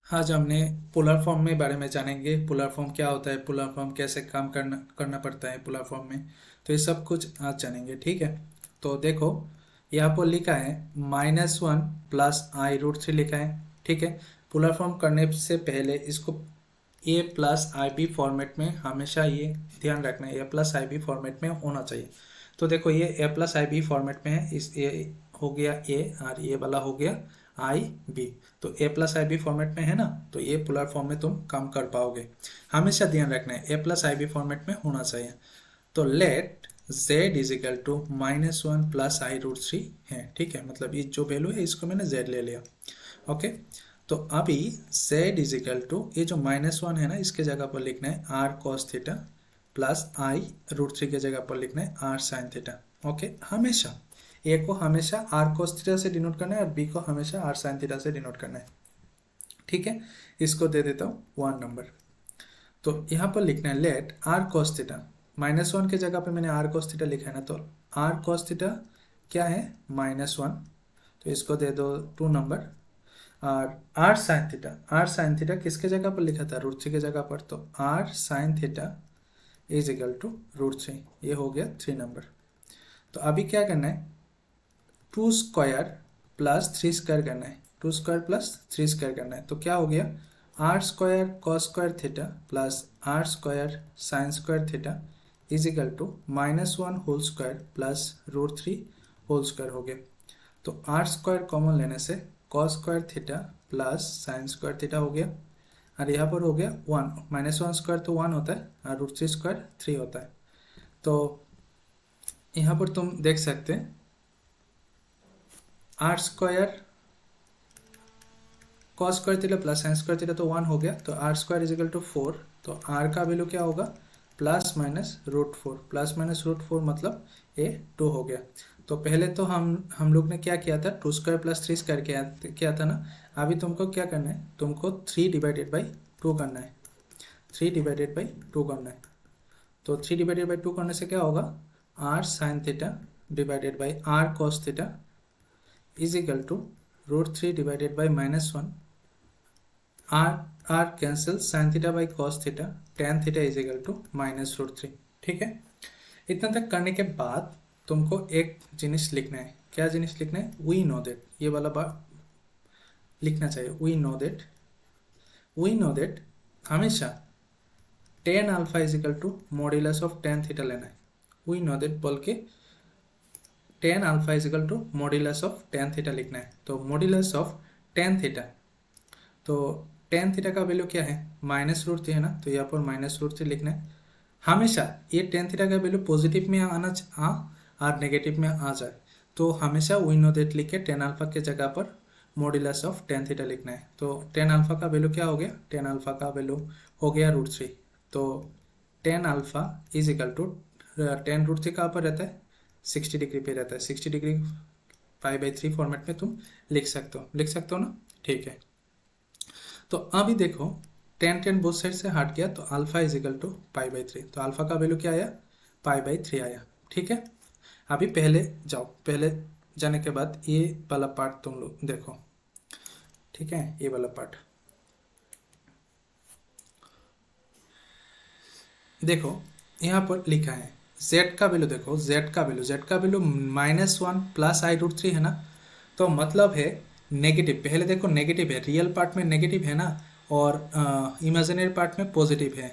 आज हमने polar form में बारे में जानेंगे। पोलर फॉर्म क्या होता है, पोलर फॉर्म कैसे काम करना करना पड़ता है पोलर फॉर्म में, तो ये सब कुछ आज जानेंगे। ठीक है, तो देखो यहाँ पर लिखा है -1 प्लस i√3 लिखा है। ठीक है, पोलर फॉर्म करने से पहले इसको ए प्लस आई बी फॉर्मेट में हमेशा ये ध्यान रखना है, A plus I B format में होना चाहिए। तो देखो ये ए प्लस आई बी फॉर्मेट में है, इस ए हो गया ए और ये वाला हो गया आई बी। तो ए प्लस आई बी फॉर्मेट में है ना, तो ये पोलर फॉर्म में तुम काम कर पाओगे। हमेशा ध्यान रखना है A plus I B format में होना चाहिए। तो let z is equal to -1 plus i√3 है। ठीक है, मतलब ये जो वैल्यू है इसको मैंने z ले लिया। ओके, तो अभी z इज इक्वल टू ये जो -1 है ना, इसके जगह पर लिखना है r cos theta plus i√3 के जगह पर लिखना है r sin थीटा। ओके, हमेशा a को हमेशा r cos थीटा से डिनोट करना है और b को हमेशा r sin थीटा से डिनोट करना है। ठीक है, इसको दे देता हूँ 1 नंबर। तो यहाँ पर लिखना है लेट r cos थीटा, -1 के जगह पे मैंने r cos थीटा लिखा है ना, तो r cos थीटा क्या है -1, तो इसको दे दो 2 नंबर। और r sin theta, r sin theta किसके जगह पर लिखा था, √3 के जगह पर, तो r sin theta is equal to √3, ये हो गया 3 नंबर। तो अभी क्या करना है, 2 स्क्वायर प्लस 3 स्क्वायर करना है, 2 स्क्वायर प्लस 3 स्क्वायर करना है। तो क्या हो गया, r square cos square theta plus r square sine square theta is equal to -1 whole square plus √3 whole square हो गया। तो r स्क्वायर कॉमन लेने से cos square theta plus sine square theta हो गया, और यहाँ पर हो गया 1, -1 स्क्वायर तो 1 होता है और √3 स्क्वायर 3 होता है। तो यहाँ पर तुम देख सकते हैं r square cos square theta plus sine square theta तो 1 हो गया, तो r square is equal to 4। तो r का वैल्यू क्या होगा, +-√4, +-√4 मतलब ये 2 हो गया। तो पहले तो हम लोग ने क्या किया था, 2 स्क्वायर प्लस 3 स्क्वायर किया था ना। अभी तुमको क्या करना है, तुमको 3 डिवाइडेड बाई 2 करना है, 3 डिवाइडेड बाई 2 करना है। तो 3 डिवाइडेड बाई 2 करने से क्या होगा, r sine theta divided by r cos theta is equal to √3 divided by -1, r cancel, sine theta by cos theta, tan theta is equal to -√3। ठीक है, इतना तक करने के बाद तुमको एक जिनिस लिखना है। क्या जिनिस लिखना है, वी नो दैट, ये वाला बात लिखना चाहिए। वी नो दैट हमेशा tan alpha is equal to modulus of tan theta लेना है। वी नो दैट बोल के tan alpha is equal to modulus of tan theta लिखना है। तो मॉड्यूलस ऑफ tan थीटा, तो tan थीटा का वैल्यू क्या है, -√3 है ना, तो यहाँ पर -√3 लिखना है। हमेशा ये tan थीटा का वैल्यू पॉजिटिव में और नेगेटिव में आ जाए, तो हमेशा वी नो दैट लिख के tan अल्फा के जगह पर मॉड्यूलस ऑफ tan थीटा लिखना है। तो tan अल्फा का वैल्यू क्या हो गया, tan अल्फा का वैल्यू हो गया √3। तो tan alpha is equal to, tan√3 कहाँ पर रहता है, 60 डिग्री पे रहता है। 60 डिग्री π/3 फॉर्मेट में तुम लिख सकते हो ना। ठीक है, तो अभी देखो tan बोथ साइड से हट गया, तो अल्फा इज इक्वल टू π/3, तो अल्फा का वैल्यू क्या आया, π/3 आया। ठीक है, अभी पहले जाओ, पहले जाने के बाद ये वाला पार्ट तुम लोग देखो। ठीक है, ये वाला पार्ट देखो, यहाँ पर लिखा है z का वैल्यू देखो, z का वैल्यू -1 प्लस i√3 है ना, तो मतलब है नेगेटिव। पहले देखो नेगेटिव है, रियल पार्ट में नेगेटिव है ना, और इमेजिनरी पार्ट में पॉजिटिव है।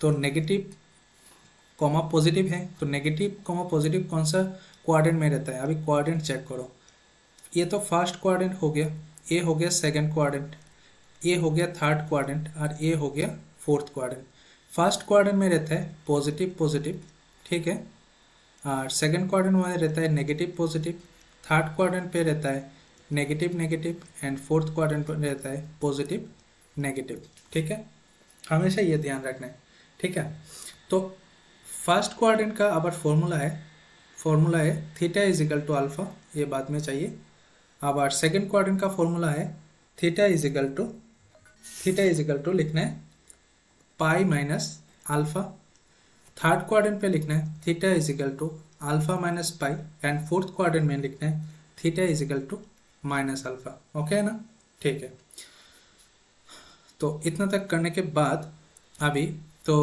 तो नेगेटिव कॉमा पॉजिटिव है, तो नेगेटिव कॉमा पॉजिटिव कौन सा क्वाड्रेंट में रहता है, अभी क्वाड्रेंट चेक करो। ये तो फर्स्ट क्वाड्रेंट हो गया, ये हो गया सेकंड क्वाड्रेंट, ये हो गया थर्ड क्वाड्रेंट, और ये हो गया फोर्थ क्वाड्रेंट। फर्स्ट क्वाड्रेंट में रहता है पॉजिटिव पॉजिटिव, ठीक है, और सेकंड क्वाड्रेंट में रहता है नेगेटिव पॉजिटिव, थर्ड क्वाड्रेंट पे रहता है negative negative, and fourth quadrant पे रहता है पॉजिटिव नेगेटिव। ठीक है, हमेशा ये ध्यान रखना है। ठीक है, तो फर्स्ट क्वाड्रेंट का अब फॉर्मूला है theta is equal to alpha, ये बाद में चाहिए। अब सेकंड क्वाड्रेंट का फॉर्मूला है थीटा इज इक्वल टू लिखना है pi minus alpha. Third quadrant पे लिखना है theta is equal to alpha minus pi, and fourth quadrant में लिखना है theta is equal to minus alpha. Okay है ना, ठीक है। तो इतना तक करने के बाद अभी तो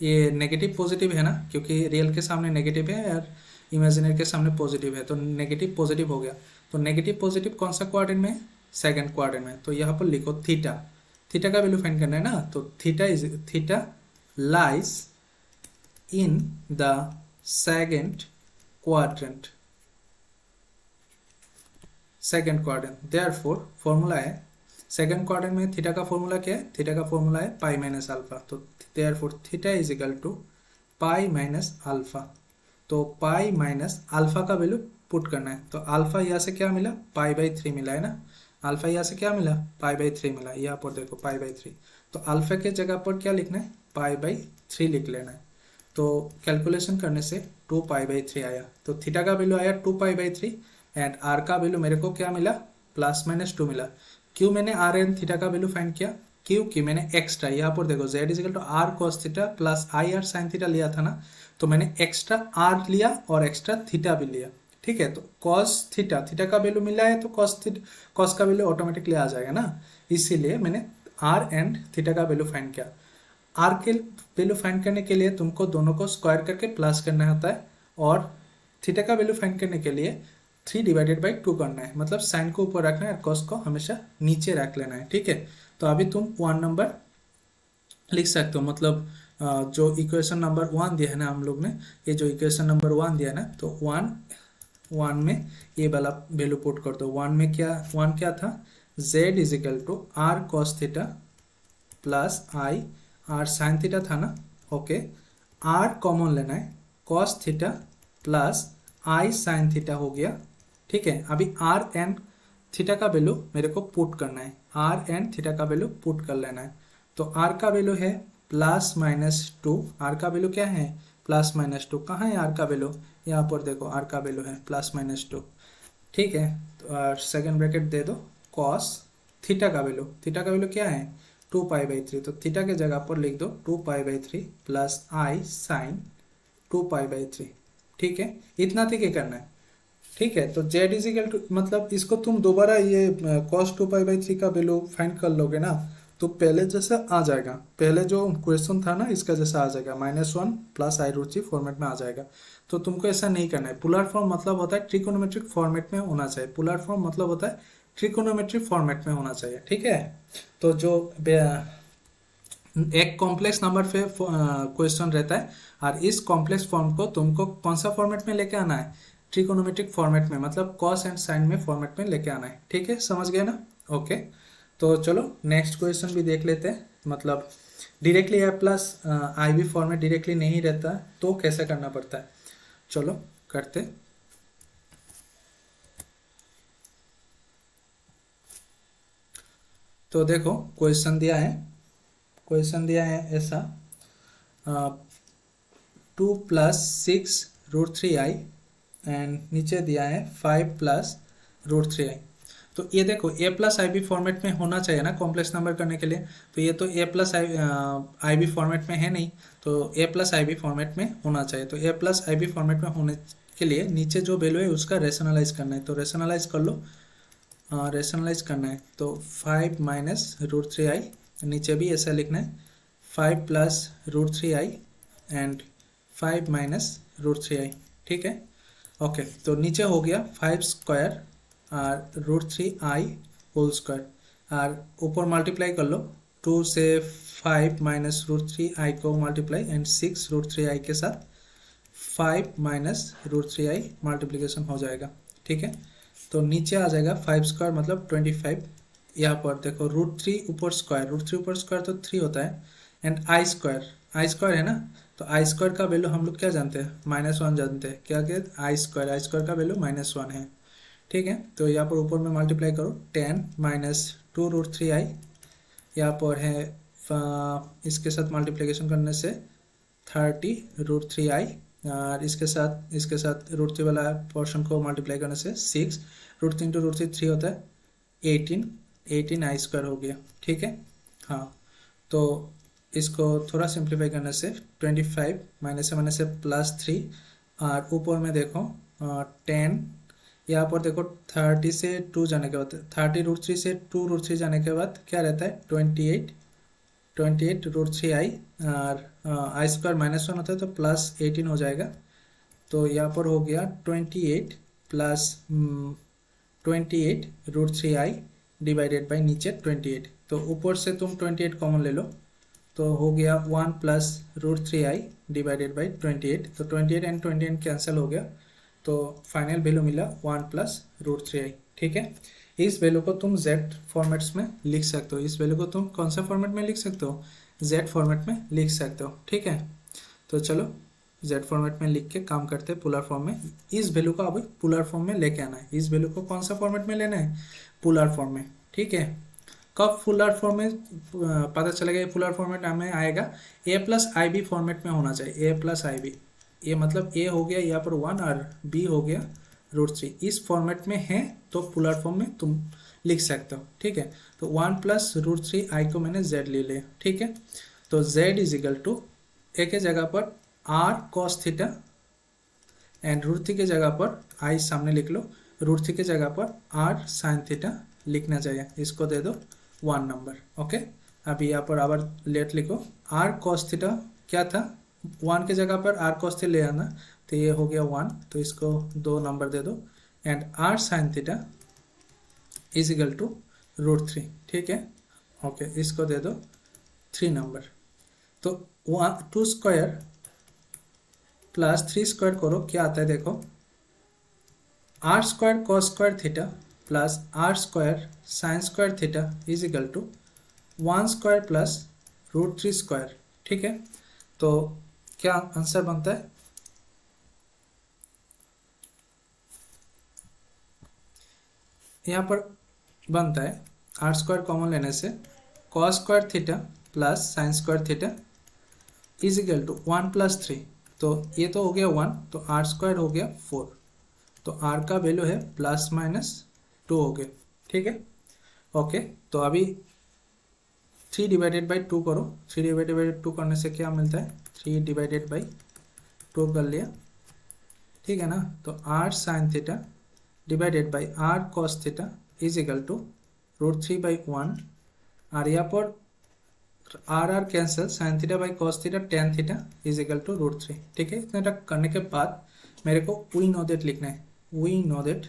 ये नेगेटिव पॉजिटिव है ना, क्योंकि रियल के सामने नेगेटिव है और इमेजिनरी के सामने पॉजिटिव है, तो नेगेटिव पॉजिटिव हो गया। तो नेगेटिव पॉजिटिव कौन सा क्वाड्रेंट में? सेकंड क्वाड्रेंट में। तो यहाँ पर लिखो थीटा, थीटा का वैल्यू फाइंड करना है ना, तो theta lies in the second quadrant, second quadrant. Therefore formula है सेकंड क्वाड्रेंट में थीटा का फॉर्मूला क्या है? थीटा का फॉर्मूला है पाई माइनस अल्फा। तो therefore theta is equal to pi minus alpha. तो पाई माइनस अल्फा का वैल्यू पुट करना है। तो अल्फा यहाँ से क्या मिला? पाई बाई 3 मिला है ना। अल्फा यहाँ से क्या मिला? पाई बाई 3 मिला। यहाँ पर देखो पाई बाई 3। तो अल्फा के जगह पर क्या लिखना है? पाई बाई 3 लिख लेना है। तो कैलकुलेशन करने से 2 पाई बाई 3 आया। तो थीटा का वैल्यू आया 2 पाई बाई 3 एंड आर का वैल्यू मेरे को क्या मिला? प्लस माइनस 2 मिला। क्यों मैंने आर एंड थीटा का वैल्यू फाइंड किया? क्योंकि मैंने एक्स्ट्रा यहाँ पर देखो z is equal to r cos theta plus i r sine theta लिया था ना, तो मैंने एक्स्ट्रा आर लिया और एक्स्ट्रा थीटा भी लिया। ठीक है, तो कॉस थीटा, थीटा का वैल्यू मिला है तो कॉस का वैल्यू ऑटोमेटिकली आ जाएगा ना, इसीलिए मैंने आर एंड थीटा का वैल्यू फाइंड किया। आर के वैल्यू फाइंड करने के लिए तुमको दोनों को स्क्वायर करके प्लस करना होता है, और थीटा का वैल्यू फाइंड करने के लिए 3 डिवाइडेड बाई 2 करना है। मतलब साइन को ऊपर रखना है और कॉस को हमेशा नीचे रख लेना है। ठीक है, तो अभी तुम 1 नंबर लिख सकते हो। मतलब जो इक्वेशन नंबर 1 दिया है ना हम लोग ने, ये जो इक्वेशन नंबर 1 दिया है ना, तो 1 में ये वाला वैल्यू पुट कर दो। 1 में क्या था? z is equal to r cos theta plus i r sine theta था ना। ओके, आर कॉमन लेना है, cos theta plus i sine theta हो गया। ठीक है, अभी आर एंड थीटा का वैल्यू मेरे को पुट करना है, आर एंड थीटा का वैल्यू पुट कर लेना है। तो आर का वैल्यू है प्लस माइनस 2। आर का वैल्यू क्या है? Plus minus 2। कहाँ है आर का वैल्यू? यहाँ पर देखो आर का वैल्यू है प्लस माइनस 2। ठीक है, तो सेकेंड ब्रैकेट दे दो, कॉस थीटा का वैल्यू क्या है? 2 पाई बाई 3। तो थीटा के जगह पर लिख दो 2 pi by 3 plus i sine 2 pi by 3। ठीक है, इतना तक ही करना है। ठीक है, तो z इज इक्वल टू, मतलब इसको तुम दोबारा ये cos 2 पाई बाई 3 का वैल्यू फाइंड कर लोगे ना, तो पहले जैसा आ जाएगा, पहले जो क्वेश्चन था ना इसका जैसा आ जाएगा, -1 प्लस आई रूट 3 फॉर्मेट में आ जाएगा। तो तुमको ऐसा नहीं करना है। पोलर फॉर्म मतलब होता है ट्रिकोनोमेट्रिक फॉर्मेट में होना चाहिए। पोलर फॉर्म मतलब होता है ट्रिकोनोमेट्रिक फॉर्मेट में होना चाहिए। ठीक है, तो जो एक कॉम्प्लेक्स नंबर पे क्वेश्चन रहता है, और इस कॉम्प्लेक्स फॉर्म को तुमको कौन सा फॉर्मेट में लेके आना है? ट्रिकोनोमेट्रिक फॉर्मेट में, मतलब कॉस एंड साइन में फॉर्मेट में लेके आना है। ठीक है, समझ गए ना? ओके, तो चलो नेक्स्ट क्वेश्चन भी देख लेते हैं। मतलब directly A plus I B format directly नहीं रहता है, तो कैसे करना पड़ता है? चलो करते। तो देखो क्वेश्चन दिया है ऐसा, 2 प्लस 6 रूट 3 आई एंड नीचे दिया है 5 प्लस रूट 3 आई। तो ये देखो ए प्लस आई बी फॉर्मेट में होना चाहिए ना कॉम्प्लेक्स नंबर करने के लिए। तो ये तो ए प्लस आई बी फॉर्मेट में है नहीं, तो ए प्लस आई बी फॉर्मेट में होना चाहिए। तो ए प्लस आई बी फॉर्मेट में होने के लिए नीचे जो वैल्यू है उसका रेशनलाइज करना है। तो रेशनलाइज कर लो, रेशनलाइज करना है। तो 5 माइनस रूट 3 आई, नीचे भी ऐसा लिखना है 5 plus root 3 i and 5 minus root 3 i. ठीक है, ओके, तो नीचे हो गया 5 स्क्वायर और रूट 3 आई होल स्क्वायर, और ऊपर मल्टीप्लाई कर लो 2 से 5 माइनस रूट 3 आई को मल्टीप्लाई एंड 6 रूट 3 आई के साथ 5 माइनस रूट 3 आई मल्टीप्लीकेशन हो जाएगा। ठीक है, तो नीचे आ जाएगा 5 स्क्वायर मतलब 25। यहाँ पर देखो रूट 3 ऊपर स्क्वायर तो 3 होता है, एंड आई स्क्वायर है ना, तो आई स्क्वायर का वैल्यू हम लोग क्या जानते हैं? -1 जानते हैं। क्या आई स्क्वायर का वैल्यू -1 है। ठीक है, तो यहाँ पर ऊपर में मल्टीप्लाई करो 10 माइनस 2 रूट 3 आई, यहाँ पर है इसके साथ मल्टीप्लिकेशन करने से 30 रूट 3 आई, और इसके साथ रूट 3 वाला पोर्शन को मल्टीप्लाई करने से 6 रूट 3 टू रूट 3 होता है 18 आई स्क्वायर हो गया। ठीक है, हाँ, तो इसको थोड़ा सिंप्लीफाई करने से 25 माइनस से +3, और ऊपर में देखो 10, यहाँ पर देखो 30 से 2 जाने के बाद 30 रूट 3 से 2 रूट 3 जाने के बाद क्या रहता है? 28 28√3i और आई स्क्वायर -1 होता है तो +18 हो जाएगा। तो यहाँ पर हो गया 28 प्लस 28√3i डिवाइडेड बाई नीचे 28। तो ऊपर से तुम 28 कॉमन ले लो तो हो गया 1 प्लस √3i डिवाइडेड बाई 28। तो 28 एंड 28 कैंसिल हो गया तो फाइनल वैल्यू मिला 1 प्लस √3i। ठीक है, इस वैल्यू को तुम z फॉर्मेट्स में लिख सकते हो। इस वैल्यू को तुम कौन सा फॉर्मेट में लिख सकते हो? z फॉर्मेट में लिख सकते हो। ठीक है, तो चलो z फॉर्मेट में लिख के काम करते हैं पोलर फॉर्म में। इस वैल्यू को अभी पोलर फॉर्म में लेके आना है। इस वैल्यू को कौन सा फॉर्मेट में लेना है? पोलर फॉर्म में। ठीक है, कब पोलर फॉर्म में पता चलेगा? ये पोलर फॉर्मेट हमें आएगा a+ib फॉर्मेट में होना चाहिए। a+ib, ये मतलब a हो गया यहाँ पर 1 और b हो गया √3। इस फॉर्मेट में है तो पोलर फॉर्म में तुम लिख सकते हो। ठीक है, तो 1 प्लस √3i को मैंने z ले लिया। ठीक है, तो z is equal to a के जगह पर r cos थीटा एंड √3 के जगह पर i सामने लिख लो, √3 के जगह पर r sin थीटा लिखना चाहिए। इसको दे दो 1 नंबर। ओके, अभी यहाँ पर आवर लेट लिखो। r cos थीटा क्या था? 1 के जगह पर r cos थीटा ले आना, तो ये हो गया 1, तो इसको 2 नंबर दे दो। And r sin theta is equal to √3। ठीक है, ओके, इसको दे दो 3 नंबर। तो 2 स्क्वायर प्लस 3 स्क्वायर करो, क्या आता है देखो। r square cos square theta plus r square sine square theta is equal to 1 square plus √3 square. ठीक है, तो क्या आंसर बनता है? यहाँ पर बनता है r स्क्वायर कॉमन लेने से cos square theta plus sine square theta is equal to 1 plus 3। तो ये तो हो गया 1, तो r स्क्वायर हो गया 4। तो r का वैल्यू है ±2 हो गया। ठीक है, ओके, तो अभी 3 डिवाइडेड बाई 2 करो। 3 डिवाइडेड बाई 2 करने से क्या मिलता है? 3 डिवाइडेड बाई 2 कर लिया। ठीक है ना, तो r sine theta divided by r cos theta is equal to √3/1। और यहाँ पर r cancel, sine theta by cos theta tan theta is equal to √3। ठीक है, इतना करने के बाद मेरे को वी नो दैट लिखना है। वी नो दैट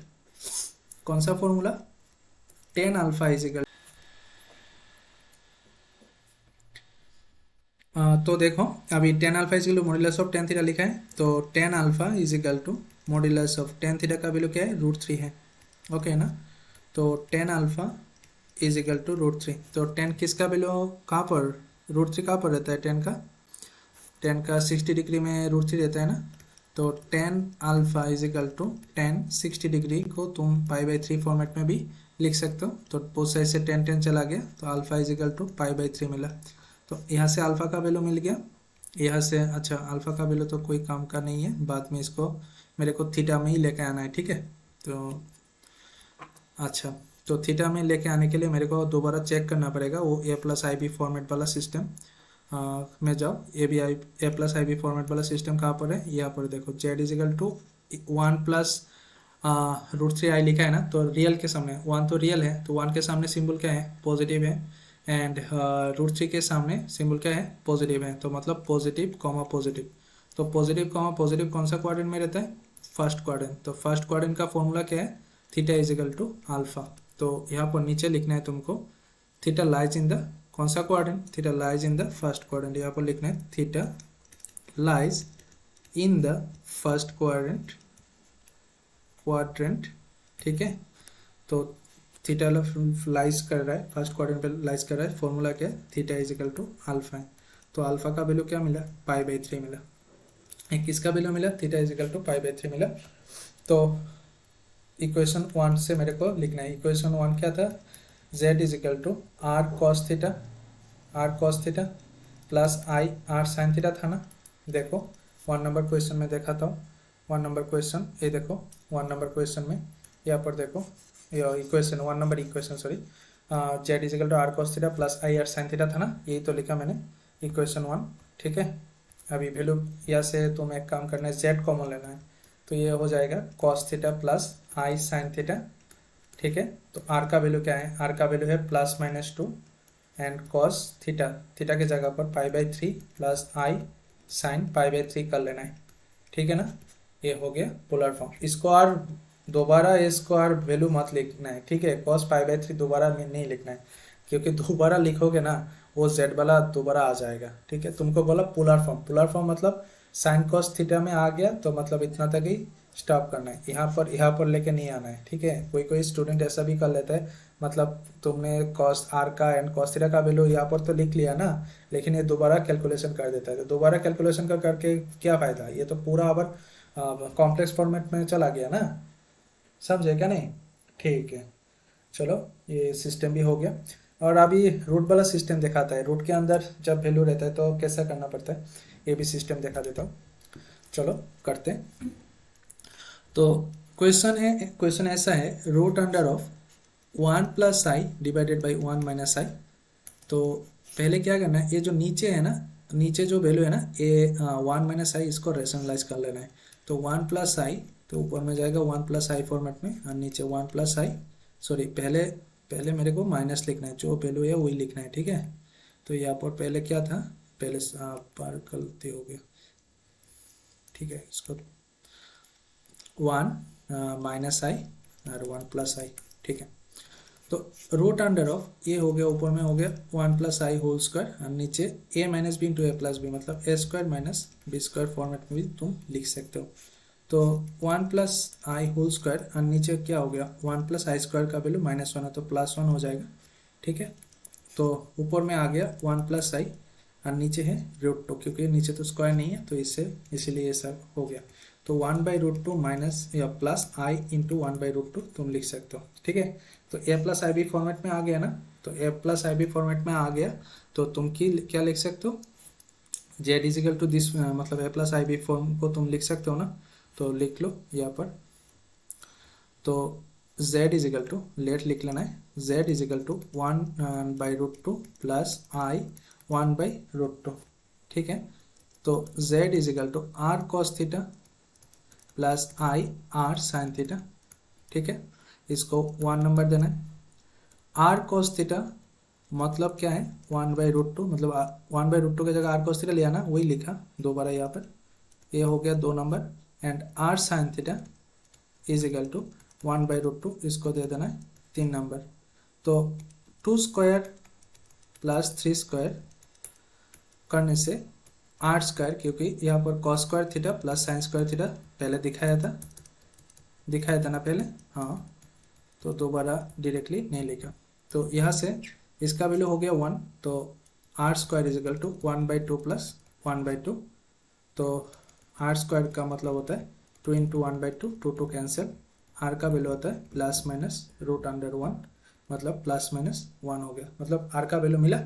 कौन सा formula? tan alpha is equal. तो देखो अभी tan alpha is equal to modulus of tan theta लिखा है, तो tan alpha is equal to modulus of tan theta का वैल्यू क्या है? √3 है। ओके ना, तो tan alpha is equal to √3। तो tan किसका वैल्यू कहाँ पर? √3 कहाँ पर रहता है? tan का 60 डिग्री में √3 रहता है ना, तो tan alpha is equal to tan 60 degree को तुम π/3 फॉर्मेट में भी लिख सकते हो। तो बोथ साइड से tan चला गया, तो अल्फा इज इक्वल टू π/3 मिला। तो यहाँ से अल्फा का वैल्यू मिल गया, यहाँ से अच्छा अल्फा का वैल्यू तो कोई काम का नहीं है, बाद में इसको मेरे को थीटा में ही लेके आना है। ठीक है, तो अच्छा, तो थीटा में लेके आने के लिए मेरे को दोबारा चेक करना पड़ेगा वो a+ib फॉर्मेट वाला सिस्टम में जाओ। a+ib फॉर्मेट वाला सिस्टम कहाँ पर है? यहाँ पर देखो, z is equal to 1 plus √3i लिखा है ना, तो रियल के सामने 1 तो रियल है, तो 1 के सामने सिंबल क्या है? पॉजिटिव है। एंड √3 के सामने सिंबल क्या है? पॉजिटिव है, तो मतलब पॉजिटिव कॉमा पॉजिटिव। तो पॉजिटिव कॉमा पॉजिटिव कौन सा क्वाड्रेंट में रहता है? First quadrant. तो फर्स्ट क्वाड्रेंट का फॉर्मूला क्या है? Theta is equal to alpha. तो यहाँ पर नीचे लिखना है तुमको थीटा लाइज इन द कौन सा quadrant? Theta lies in the first quadrant. यहाँ पर लिखना है theta lies in the first quadrant. ठीक है, तो थीटा लाइज कर रहा है फर्स्ट क्वाड्रेंट पे, लाइज कर रहा है। फॉर्मूला क्या है? Theta is equal to alpha है। तो अल्फा का वैल्यू क्या मिला? π/3 मिला। किसका वैल्यू मिला? थीटा इज इक्वल टू π/3 मिला। तो इक्वेशन 1 से मेरे को लिखना है। इक्वेशन 1 क्या था? z is equal to r cos theta plus i r sin theta था ना। देखो 1 नंबर क्वेश्चन में देखा था, 1 नंबर क्वेश्चन, ये देखो 1 नंबर क्वेश्चन में यहाँ पर देखो equation 1 number equation sorry, z is equal to r cos theta plus i r sin theta था ना, यही तो लिखा मैंने इक्वेशन 1। ठीक है, अभी वैल्यू यहाँ से तुम एक काम करना है, z कॉमन लेना है, तो ये हो जाएगा cos theta plus i sin theta. ठीक है, तो r का वैल्यू क्या है? r का वैल्यू है +-2 एंड कॉस थीटा, थीटा की जगह पर पाई/3 प्लस आई साइन पाई/3 कर लेना है, ठीक है ना। ये हो गया पोलर फॉर्म। इसको और दोबारा इसको और वैल्यू मत लिखना है, ठीक है। कॉस पाई/3 दोबारा में नहीं लिखना है, क्योंकि दोबारा लिखोगे ना वो जेड वाला दोबारा आ जाएगा, ठीक है। तुमको बोला पोलर फॉर्म, पोलर फॉर्म मतलब साइन कॉस थीटा में आ गया तो मतलब इतना तक ही स्टॉप करना है, यहाँ पर लेके नहीं आना है, ठीक है। कोई कोई स्टूडेंट ऐसा भी कर लेता है, मतलब तुमने कॉस आर का एंड कॉस थीटा का वैल्यू यहाँ पर तो लिख लिया ना, लेकिन ये दोबारा कैलकुलेशन कर देता है। तो दोबारा कैलकुलेशन कर करके क्या फ़ायदा, ये तो पूरा अबर कॉम्प्लेक्स फॉर्मेट में चला गया ना, समझे क्या नहीं। ठीक है, चलो ये सिस्टम भी हो गया। और अभी रूट वाला सिस्टम दिखाता है, रूट के अंदर जब वैल्यू रहता है तो कैसा करना पड़ता है, ये भी सिस्टम दिखा देता हूँ। चलो करते हैं। तो क्वेश्चन ऐसा है, root under of 1 + i divided by 1 - i। तो पहले क्या करना है, ये जो नीचे है ना, नीचे जो वैल्यू है ना, ये 1 - i, इसको रेशनलाइज कर लेना है। तो 1 + i, तो ऊपर में जाएगा 1 + i फॉर्मेट में, और नीचे 1 + i, सॉरी पहले पहले मेरे को माइनस लिखना है, जो वैल्यू है वही लिखना है, ठीक है। तो यहाँ पर पहले क्या था, पहले पर गलती हो गया, ठीक है। इसको 1 - i और 1 + i, ठीक है। तो रूट अंडर ऑफ ये हो गया, ऊपर में हो गया 1 + i होल स्क्वायर, और नीचे a - b इंटू a+b, मतलब a² - b² फॉर्मेट में भी तुम लिख सकते हो। तो 1 + i होल स्क्वायर, और नीचे क्या हो गया, 1 + i² का वैल्यू -1 है तो +1 हो जाएगा, ठीक है। तो ऊपर में आ गया 1 + i, और नीचे है √2, क्योंकि नीचे तो स्क्वायर नहीं है तो इससे इसीलिए ये सब हो गया। तो 1/√2 माइनस या प्लस i इंटू 1/√2 तुम लिख सकते हो, ठीक है। तो a+ib फॉर्मेट में आ गया ना, तो a+ib फॉर्मेट में आ गया तो तुम क्या लिख सकते हो, z इजिकल टू दिस, मतलब a+ib फॉर्म को तुम लिख सकते हो ना, तो लिख लो यहाँ पर। तो z इजिकल टू, लेट लिख लेना है, z is equal to 1/√2 plus i 1/√2, ठीक है। तो z is equal to r cos theta plus i r sin theta, ठीक है। इसको 1 नंबर देना है। r cos थीटा मतलब क्या है, 1/√2, मतलब 1/√2 की जगह r cos थीटा लिया ना, वही लिखा दोबारा यहाँ पर, ये हो गया 2 number. And r sin theta is equal to 1/√2, इसको दे देना है 3 नंबर। तो 2² प्लस 3² करने से r², क्योंकि यहाँ पर cos² theta plus sin² theta पहले दिखाया था ना पहले, हाँ, तो दोबारा डायरेक्टली नहीं लिखा। तो यहाँ से इसका वैल्यू हो गया 1, तो r² is equal to 1/2 plus 1/2। तो r² का मतलब होता है 2 इंटू 1/2, 2 कैंसिल, r का वैल्यू होता है +√1, मतलब +-1 हो गया, मतलब r का वैल्यू मिला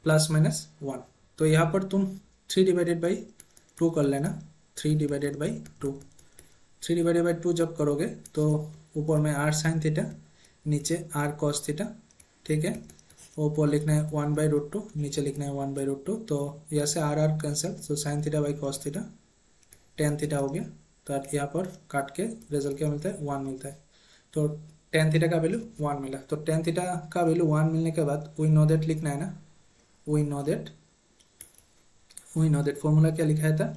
+-1। तो यहाँ पर तुम 3/2 कर लेना, 3/2, 3/2 जब करोगे तो ऊपर में r sin थीटा, नीचे r cos थीटा, ठीक है। ऊपर लिखना है 1/√2, नीचे लिखना है 1/√2, तो यहाँ से r कैंसिल, तो sin theta by cos theta tan theta हो गया। तो यहाँ पर काट के रिजल्ट क्या मिलता है, 1 मिलता है। तो tan थीटा का वैल्यू 1 मिला। तो tan थीटा का वैल्यू 1 मिलने के बाद वी नो दैट लिखना है ना, वी नो दैट फॉर्मूला क्या लिखा था,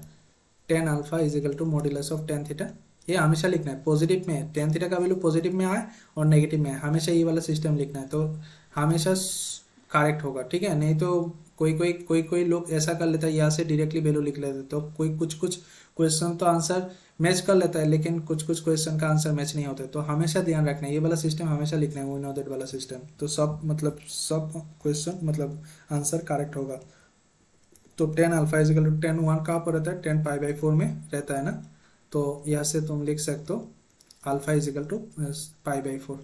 tan alpha is equal to modulus of tan theta. ये हमेशा लिखना है, पॉजिटिव में है, tan थीटा का वैल्यू पॉजिटिव में आए और नेगेटिव में है, हमेशा ये वाला सिस्टम लिखना है, तो हमेशा करेक्ट होगा, ठीक है। नहीं तो कोई लोग ऐसा कर लेता है, यहाँ से डायरेक्टली वैल्यू लिख लेते, तो कोई कुछ क्वेश्चन तो आंसर मैच कर लेता है, लेकिन कुछ क्वेश्चन का आंसर मैच नहीं होता है। तो हमेशा ध्यान रखना है, ये वाला सिस्टम हमेशा लिखना है, वी नो दैट वाला सिस्टम, तो सब क्वेश्चन मतलब आंसर करेक्ट होगा। तो tan alpha is equal to tan 1 कहाँ पर रहता है, tan π/4 में रहता है ना, तो यहाँ से तुम लिख सकते हो अल्फा इज इक्वल टू π/4।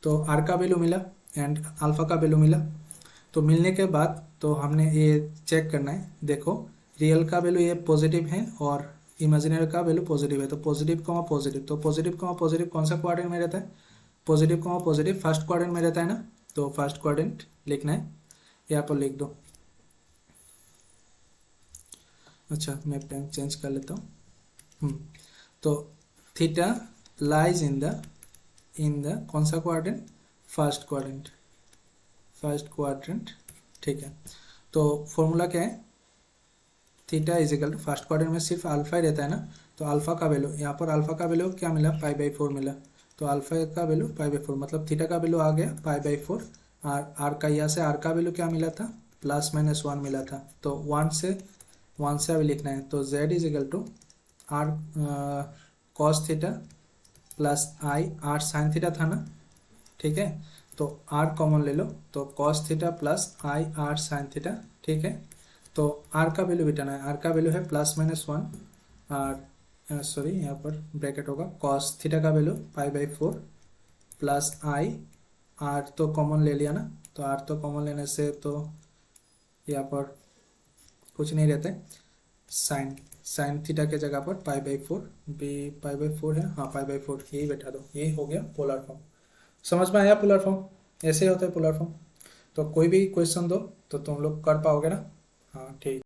तो r का वैल्यू मिला एंड अल्फा का वैल्यू मिला। तो मिलने के बाद तो हमने ये चेक करना है, देखो रियल का वैल्यू ये पॉजिटिव है और इमेजिनरी का वैल्यू पॉजिटिव है, तो पॉजिटिव तो पॉजिटिव कौन सा क्वाड्रेंट में रहता है, पॉजिटिव फर्स्ट क्वाड्रेंट में रहता है ना, तो फर्स्ट क्वाड्रेंट लिखना है, यहाँ पर लिख दो। अच्छा मैं पेन चेंज कर लेता हूँ। तो थीटा लाइज इन द कौन सा क्वाड्रेंट, फर्स्ट क्वाड्रेंट, ठीक है, तो फॉर्मूला क्या है, theta is equal to, first quadrant में सिर्फ अल्फा ही रहता है ना, तो अल्फा का वैल्यू, यहाँ पर अल्फा का वैल्यू क्या मिला, पाई/4 मिला। तो अल्फा का वैल्यू पाई/4, मतलब थीटा का वैल्यू आ गया पाई/4। आर का, यहाँ से आर का वैल्यू क्या मिला था, +-1 मिला था। तो 1 से अभी लिखना है, तो z is equal to r cos theta plus i r sine theta था ना, ठीक है। तो आर कॉमन ले लो, तो cos theta plus i r sine theta, ठीक है। तो आर का वैल्यू बिटाना है, आर का वैल्यू है +-1, आर सॉरी यहाँ पर ब्रैकेट होगा, कॉस थीटा का वैल्यू पाई/4 प्लस आई, आर तो कॉमन ले लिया ना, तो आर तो कॉमन लेने से तो यहाँ पर कुछ नहीं रहता है, साइन साइन थीटा के जगह पर पाई/4, बी पाई/4 है, हाँ पाई/4 यही बैठा दो, यही हो गया पोलर फॉर्म। समझ में आया पोलर फॉर्म, ऐसे होता है पोलर फॉर्म। तो कोई भी क्वेश्चन दो तो तुम लोग कर पाओगे ना, हाँ ठीक।